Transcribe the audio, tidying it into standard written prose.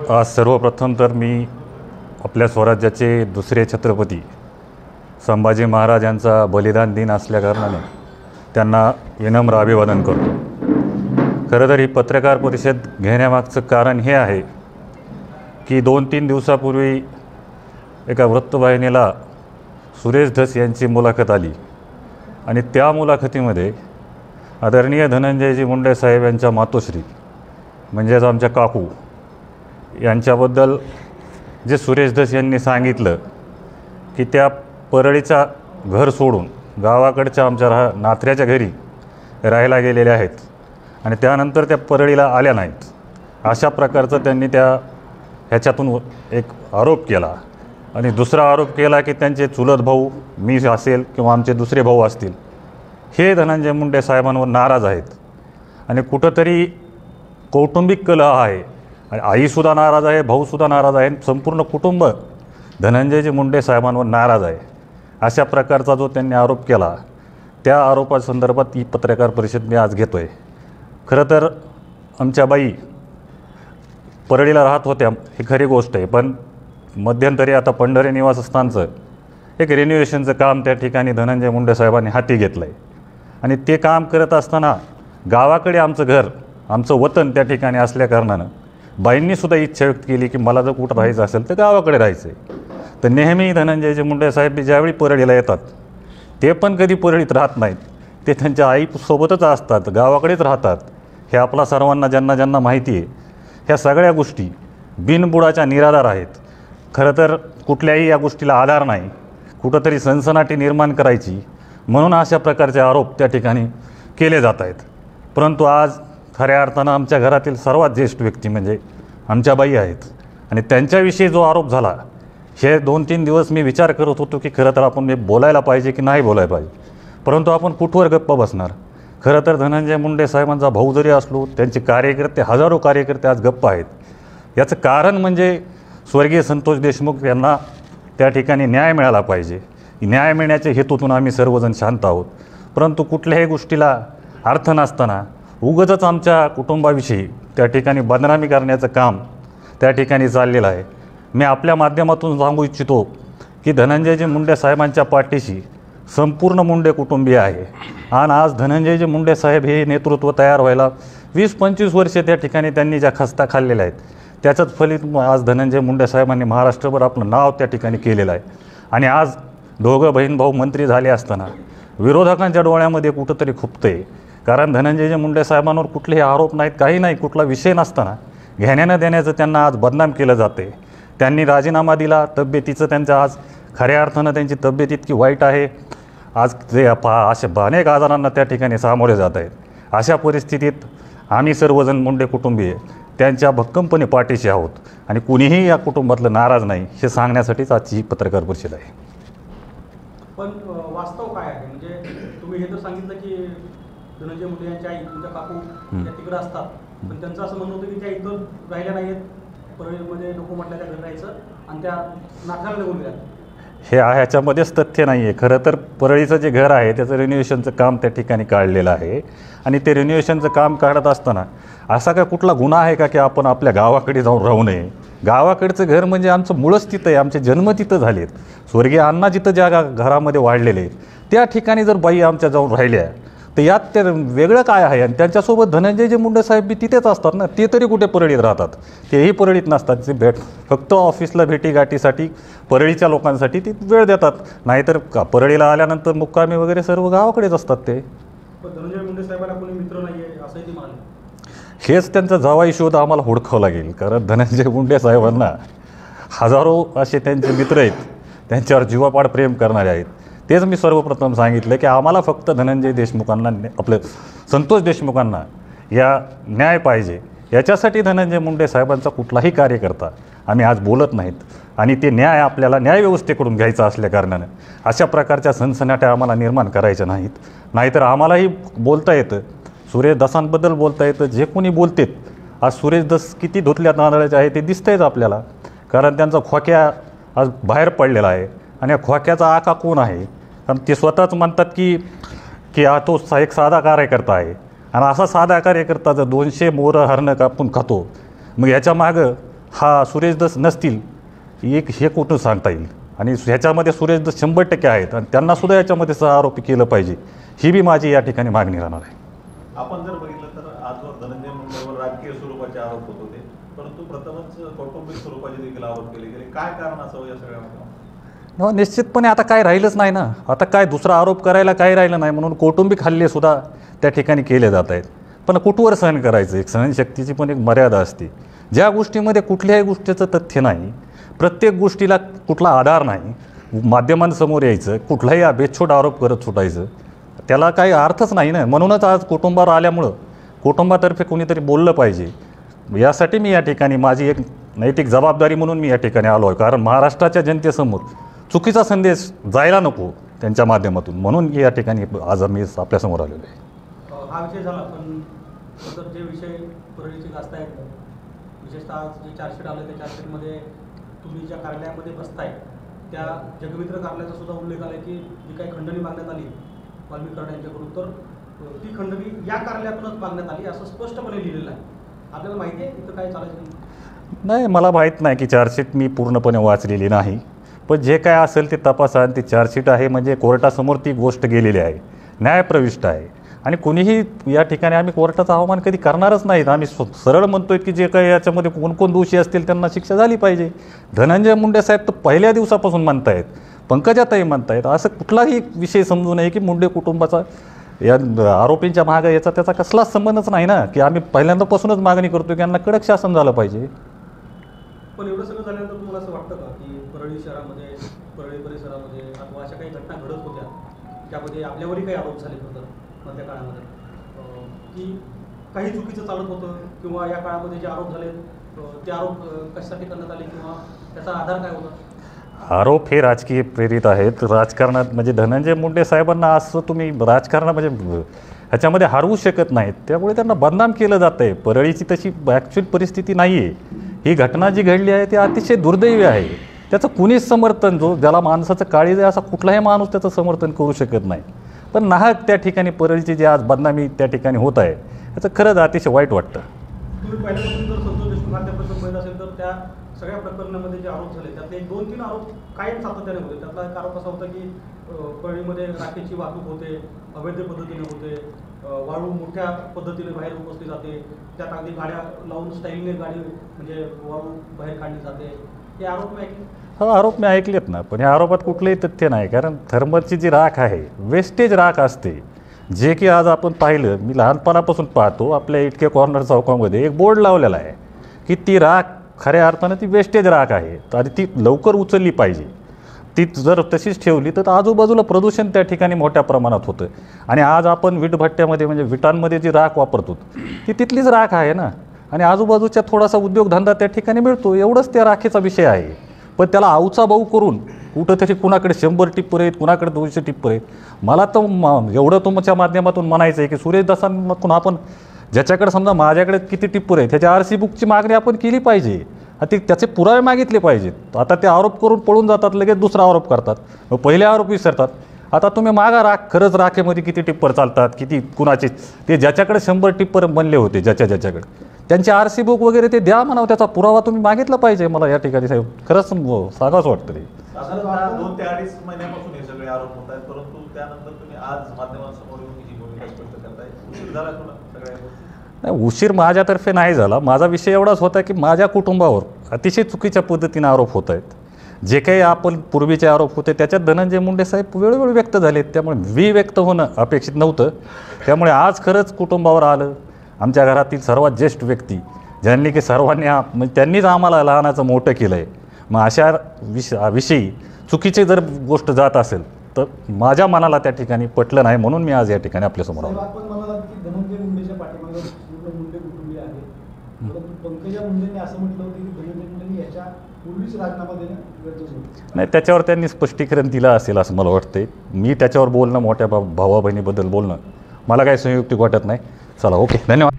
आज सर्वप्रथम तर मी आपल्या स्वराज्याचे दुसरे छत्रपती संभाजी महाराज यांचा बलिदान दिन असल्याकारणाने त्यांना विनम्र अभिवादन करतो. खरं तर ही पत्रकार परिषद घेण्यामागचं कारण हे आहे की 2-3 दिवसापूर्वी एका वृत्तवाहिनीला सुरेश धस यांची मुलाखत आली आणि त्या मुलाखतीमध्ये आदरणीय धनंजयजी मुंडे साहेब यांच्या मातोश्री म्हणजेच आमच्या काकू यांच्याबद्दल जे सुरेश धस यांनी सांगितलं की त्या परळीचा घर सोडून गावाकडच्या आमच्या नात्र्याच्या घरी राहायला गेलेल्या आहेत आणि त्यानंतर त्या परळीला आल्या नाहीत, अशा प्रकारचं त्यांनी ह्याच्यातून एक आरोप केला. आणि दुसरा आरोप केला की त्यांचे चुलत भाऊ मी असेल किंवा आमचे दुसरे भाऊ असतील हे धनंजय मुंडे साहेबांवर नाराज आहेत आणि कुठंतरी कौटुंबिक कलह आहे. आईसुद्धा नाराज आहे, भाऊसुद्धा नाराज आहे, संपूर्ण कुटुंब धनंजयजी मुंडे साहेबांवर नाराज आहे, अशा प्रकारचा जो त्यांनी आरोप केला त्या आरोपासंदर्भात ही पत्रकार परिषद मी आज घेतो आहे. खरं तर आमच्या बाई परळीला राहत होत्या ही खरी गोष्ट आहे, पण मध्यंतरी आता पंढरी निवासस्थानचं एक रिन्युएशनचं काम त्या ठिकाणी धनंजय मुंडे साहेबांनी हाती घेतलं आहे आणि ते काम करत असताना गावाकडे आमचं घर आमचं वतन त्या ठिकाणी असल्याकारणानं बाईंनीसुद्धा इच्छा व्यक्त केली की मला जर कुठं राहायचं असेल तर गावाकडे राहायचं आहे. तर नेहमी धनंजयजी मुंडे साहेब ज्यावेळी परळीला येतात ते पण कधी परळीत राहत नाहीत, ते त्यांच्या आईसोबतच असतात, गावाकडेच राहतात. हे आपला सर्वांना ज्यांना माहिती आहे. ह्या सगळ्या गोष्टी बिनबुडाच्या निराधार आहेत. खरं तर कुठल्याही या गोष्टीला आधार नाही, कुठंतरी सनसनाटी निर्माण करायची म्हणून अशा प्रकारचे आरोप त्या ठिकाणी केले जात आहेत. परंतु आज खऱ्या अर्थानं आमच्या घरातील सर्वात ज्येष्ठ व्यक्ती म्हणजे आमच्या बाई आहेत आणि त्यांच्याविषयी जो आरोप झाला हे 2-3 दिवस मी विचार करत होतो की खरं तर आपण बोलायला पाहिजे की नाही बोलायला पाहिजे, परंतु आपण कुठवर गप्प बसणार. खरं तर धनंजय मुंडे साहेबांचा भाऊ जरी असलो त्यांचे कार्यकर्ते हजारो कार्यकर्ते आज गप्प आहेत. याचं कारण म्हणजे स्वर्गीय संतोष देशमुख यांना त्या ठिकाणी न्याय मिळाला पाहिजे. न्याय मिळण्याच्या हेतूतून आम्ही सर्वजण शांत आहोत, परंतु कुठल्याही गोष्टीला अर्थ नसताना उगाचच आमच्या कुटुंबाविषयी त्या ठिकाणी बदनामी करण्याचं काम त्या ठिकाणी चाललेलं आहे. मी आपल्या माध्यमातून सांगू इच्छितो की धनंजयजी मुंडे साहेबांच्या पाठीशी संपूर्ण मुंडे कुटुंबीय आहे आणि आज धनंजयजी मुंडे साहेब हे नेतृत्व तयार व्हायला 20-25 वर्षे त्या ठिकाणी त्यांनी ज्या खस्ता खाल्लेल्या आहेत त्याचंच फलित आज धनंजय मुंडे साहेबांनी महाराष्ट्रभर आपलं नाव त्या ठिकाणी केलेलं आहे. आणि आज दोघं बहीण भाऊ मंत्री झाले असताना विरोधकांच्या डोळ्यामध्ये कुठंतरी खुपतं आहे, कारण धनंजयजी मुंडे साहेबांवर कुठलेही आरोप नाहीत, काही नाही, कुठला विषय नसताना घेण्यानं देण्याचं त्यांना आज बदनाम केलं जाते. त्यांनी राजीनामा दिला, तब्येतीचं त्यांचं आज खऱ्या अर्थानं त्यांची तब्येत इतकी वाईट आहे, आज ते अशा अनेक आजारांना त्या ठिकाणी सामोरे जात आहेत. अशा परिस्थितीत आम्ही सर्वजण मुंडे कुटुंबीय त्यांच्या भक्कमपणे पाठीशी आहोत आणि कुणीही या कुटुंबातलं नाराज नाही हे सांगण्यासाठीच आजची ही पत्रकार परिषद आहे. पण वास्तव काय आहे? म्हणजे तुम्ही हे तर सांगितलं की धनंजय मुंडे यांच्या आई तुमच्या काकू त्या तिकडे असतात, पण त्यांचं असं म्हणणं होतं की त्या इथं राहिल्या नाहीत, परळीमध्ये नको म्हटलं त्या घर राहायचं आणि त्या नाथाला निघून गेल्या. हे ह्याच्यामध्येच तथ्य नाही आहे. खरं तर परळीचं जे घर आहे त्याचं रिन्युएशनचं काम त्या ठिकाणी काढलेलं आहे आणि ते रिन्युएशनचं काम काढत असताना असा काय कुठला गुन्हा आहे का की आपण आपल्या गावाकडे जाऊन राहू नये? गावाकडचं घर म्हणजे आमचं मूळच तिथं आहे, आमचे जन्म तिथं झालेत, स्वर्गीय अण्णा जिथं ज्या घरामध्ये वाढलेले आहेत त्या ठिकाणी जर बाई आमच्या जाऊन राहिल्या तर यात ते वेगळं काय आहे? आणि त्यांच्यासोबत धनंजयजी मुंडे साहेब बी तिथेच असतात ना, ते तरी कुठे परळीत राहतात? तेही परळीत नसतात, ते फक्त ऑफिसला भेटीगाठीसाठी परळीच्या लोकांसाठी ती वेळ देतात, नाहीतर परळीला आल्यानंतर मुक्कामी वगैरे सर्व गावाकडेच असतात. ते धनंजय मुंडे साहेबांना कोणी मित्र नाही आहे असंही ते म्हणाले. हेच त्यांचा जावाई शोध आम्हाला हुडकावं लागेल, कारण धनंजय मुंडे साहेबांना हजारो असे त्यांचे मित्र आहेत, त्यांच्यावर जीवापाड प्रेम करणारे आहेत. तेच मी सर्वप्रथम सांगितलं की आम्हाला फक्त धनंजय देशमुखांना आपलं संतोष देशमुखांना या न्याय पाहिजे. याच्यासाठी धनंजय मुंडे साहेबांचा कुठलाही कार्यकर्ता आम्ही आज बोलत नाहीत आणि ते न्याय आपल्याला न्यायव्यवस्थेकडून घ्यायचा असल्याकारणानं अशा प्रकारच्या सनसनाट्या आम्हाला निर्माण करायच्या नाहीत. नाहीतर आम्हालाही बोलता येतं, सुरेश दसांबद्दल बोलता येतं, जे कोणी बोलतेत. आज सुरेश दस किती धुतल्या तांदळाचे आहे ते दिसतंयच आपल्याला, कारण त्यांचा खोक्या आज बाहेर पडलेला आहे आणि या खोक्याचा आका कोण आहे? कारण ते स्वतःच म्हणतात की हा तो एक साधा कार्यकर्ता आहे आणि असा साधा कार्यकर्ता जर 200 मोरं हरणं कापून खातो, मग याच्या मागं हा सुरेश दस नसतील एक हे कुठं सांगता येईल. आणि ह्याच्यामध्ये सुरेश दस 100% आहेत आणि त्यांनासुद्धा याच्यामध्ये सहआरोपी केलं पाहिजे, ही बी माझी या ठिकाणी मागणी राहणार आहे. आपण जर बघितलं तर आजवर धनंजय मुंडेवर राजकीय स्वरूपाचे आरोप होत होते, परंतु प्रथमच कौटुंबिक स्वरूपाचे देखील आरोप केले गेले. काय कारण असावं या सगळ्यामध्ये? निश्चितपणे आता काय राहिलंच नाही ना. आता काय दुसरा आरोप करायला काय राहिलं नाही, म्हणून कौटुंबिक हल्लेसुद्धा त्या ठिकाणी केले जात आहेत. पण कुठवर सहन करायचं? एक सहनशक्तीची पण एक मर्यादा असते. ज्या गोष्टीमध्ये कुठल्याही गोष्टीचं तथ्य नाही, प्रत्येक गोष्टीला कुठला आधार नाही, माध्यमांसमोर यायचं, कुठलाही बेछूट आरोप करत सुटायचं, त्याला काही अर्थच नाही ना. म्हणूनच आज कुटुंबावर आल्यामुळं कुटुंबातर्फे कोणीतरी बोललं पाहिजे. यासाठी मी या ठिकाणी माझी एक नैतिक जबाबदारी म्हणून मी या ठिकाणी आलो आहे. कारण महाराष्ट्राच्या जनतेसमोर चुकीचा संदेश जायला नको त्यांच्या माध्यमातून, म्हणून या ठिकाणी आज मी आपल्यासमोर आलेलो आहे. हा विषय झाला, पण नंतर जे विषय परळीचे गाजत आहेत, विशेषतः आज जे चार्जशीट आलं त्या चार्जशीटमध्ये तुम्ही ज्या कार्यालयामध्ये बसताय त्या जगमित्र कार्यालयाचा सुद्धा उल्लेख आला की जी काही खंडणी मागण्यात आली वाल्मिक कराड यांच्याकडून, तर ती खंडणी या कार्यालयातूनच मागण्यात आली असं स्पष्टपणे लिहिलेलं आहे. आपल्याला माहिती आहे इथं काय चालायचं? नाही, मला माहीत नाही की चार्जशीट मी पूर्णपणे वाचलेली नाही. पण जे काय असेल ते तपासा. ती चार्जशीट आहे म्हणजे कोर्टासमोर ती गोष्ट गेलेली आहे, न्यायप्रविष्ट आहे. आणि कोणीही या ठिकाणी आम्ही कोर्टाचा अवमान कधी करणारच नाहीत. आम्ही सरळ म्हणतोय की जे काही याच्यामध्ये कोण दोषी असतील त्यांना शिक्षा झाली पाहिजे. धनंजय मुंडे साहेब तर पहिल्या दिवसापासून म्हणतायत, पंकजाताई म्हणतायत, असं कुठलाही विषय समजू नये की मुंडे कुटुंबाचा या आरोपींच्या मागं याचा त्याचा कसलाच संबंधच नाही ना. की आम्ही पहिल्यांदापासूनच मागणी करतो की यांना कडक शासन झालं पाहिजे. पण एवढं सगळं झाल्यानंतर तुम्हाला असं वाटतं का की परळी शहरामध्ये, परळी परिसरामध्ये अथवा अशा काही घटना घडत होत्या त्यामध्ये आपल्यावरही काही आरोप झाले होते मधल्या काळामध्ये, की काही चुकीचं चालत होतं, किंवा या काळामध्ये जे आरोप झाले ते आरोप कशासाठी करण्यात आले किंवा त्याचा आधार काय होता? आरोप हे राजकीय प्रेरित आहेत. राजकारणात म्हणजे धनंजय मुंडे साहेबांना असं तुम्ही राजकारण म्हणजे ह्याच्यामध्ये हरवू शकत नाहीत, त्यामुळे त्यांना बदनाम केलं जातं आहे. परळीची तशी ॲक्च्युअल परिस्थिती नाही आहे. ही घटना जी घडली आहे ती अतिशय दुर्दैवी आहे. त्याचं कुणीच समर्थन, ज्याला माणसाचं काळीज आहे असा कुठलाही माणूस त्याचं समर्थन करू शकत नाही. पण नाहक त्या ठिकाणी परळीची जी आज बदनामी त्या ठिकाणी होत आहे याचं खरंच अतिशय वाईट वाटतं. तुम्ही पहिल्यापासून जर संतोष देशमुख हत्याप्रकरण पाहिलं असेल तर त्या सगळ्या प्रकरणामध्ये जे आरोप झाले त्यातले 2-3 आरोप कायम सातत्याने होते. त्यातला एक आरोप असा होता की परळीमध्ये राखेची वाहतूक होते, अवैध पद्धतीने होते, वाळू मोठ्या पद्धतीने बाहेर उपसली जाते, त्यात अगदी गाड्या लावून स्टाईलने गाडी म्हणजे वाळू बाहेर काढली जाते. हे आरोप मी ऐकले. हा आरोप मी ऐकलेत ना, पण या आरोपात कुठलंही तथ्य नाही. कारण थर्मलची जी राख आहे वेस्टेज राख असते, जे की आज आपण पाहिलं, मी लहानपणापासून पाहतो आपल्या इटके कॉर्नर चौकामध्ये एक बोर्ड लावलेला आहे की ती राख खऱ्या अर्थानं ती वेस्टेज राख आहे आणि ती लवकर उचलली पाहिजे. ती जर तशीच ठेवली तर आजूबाजूला प्रदूषण त्या ठिकाणी मोठ्या प्रमाणात होतं. आणि आज आपण विटभट्ट्यामध्ये म्हणजे विटांमध्ये जी राख वापरतो ती तिथलीच राख आहे ना, आणि आजूबाजूच्या थोडासा उद्योगधंदा त्या ठिकाणी मिळतो, एवढंच त्या राखेचा विषय आहे. पण त्याला आवचा भाऊ करून कुठंतरी कुणाकडे 100 टिप्पर आहेत, कुणाकडे 200 टिप्पर आहेत. मला तर एवढं तुमच्या माध्यमातून म्हणायचं आहे की सुरेश दासांकडून आपण ज्याच्याकडे समजा माझ्याकडे किती टिप्पर आहेत त्याच्या RC बुकची मागणी आपण केली पाहिजे, ते त्याचे पुरावे मागितले पाहिजेत. आता ते आरोप करून पळून जातात, लगेच दुसरा आरोप करतात, मग पहिले आरोप विसरतात. आता तुम्ही मागा राख, खरंच राखेमध्ये किती टिप्पर चालतात, किती कुणाचे, ते ज्याच्याकडे 100 टिप्पर बनले होते ज्याच्याकडे त्यांचे RC बुक वगैरे ते द्या म्हणावं, त्याचा पुरावा तुम्ही मागितला पाहिजे. मला या ठिकाणी साहेब खरंच सांगावंच वाटतं ते. साधारणतः 2 ते 2.5 महिन्यापासून हे सगळे आरोप होत आहेत, परंतु त्यानंतर तुम्ही आज माध्यमांसमोर येऊन ही भूमिका स्पष्ट करताय. उशीर झाला सगळ्या नाही, उशीर माझ्यातर्फे नाही झाला. माझा विषय एवढाच होता की माझ्या कुटुंबावर अतिशय चुकीच्या पद्धतीने आरोप होत आहेत. जे काही आपण पूर्वीचे आरोप होते त्याच्यात धनंजय मुंडे साहेब वेळोवेळी व्यक्त झालेत, त्यामुळे व्यक्त होणं अपेक्षित नव्हतं. त्यामुळे आज खरंच कुटुंबावर आलं. आमच्या घरातील सर्वात ज्येष्ठ व्यक्ती ज्यांनी की सर्वांनी म्हणजे त्यांनीच आम्हाला लहानाचं मोठं केलं आहे. मग अशा विषयी चुकीची जर गोष्ट जात असेल तर माझ्या मनाला त्या ठिकाणी पटलं नाही, म्हणून मी आज या ठिकाणी आपल्यासमोर आलो. आपण म्हणालात की धनंजय मुंडेच्या पाठीमागे पूर्ण मुंडे कुटुंबीय आहे, परंतु पंकजा मुंडेंनी असं म्हटलं होतं की धनंजय मुंडेंनी याच्या पूर्वीच राजीनामा देणं गरजेचं होतं. नाही, त्याच्यावर त्यांनी स्पष्टीकरण दिलं असेल असं मला वाटते. मी त्याच्यावर बोलणं, मोठ्या भावा बहिणीबद्दल बोलणं मला काही संयुक्तिक वाटत नाही. चला, ओके, धन्यवाद.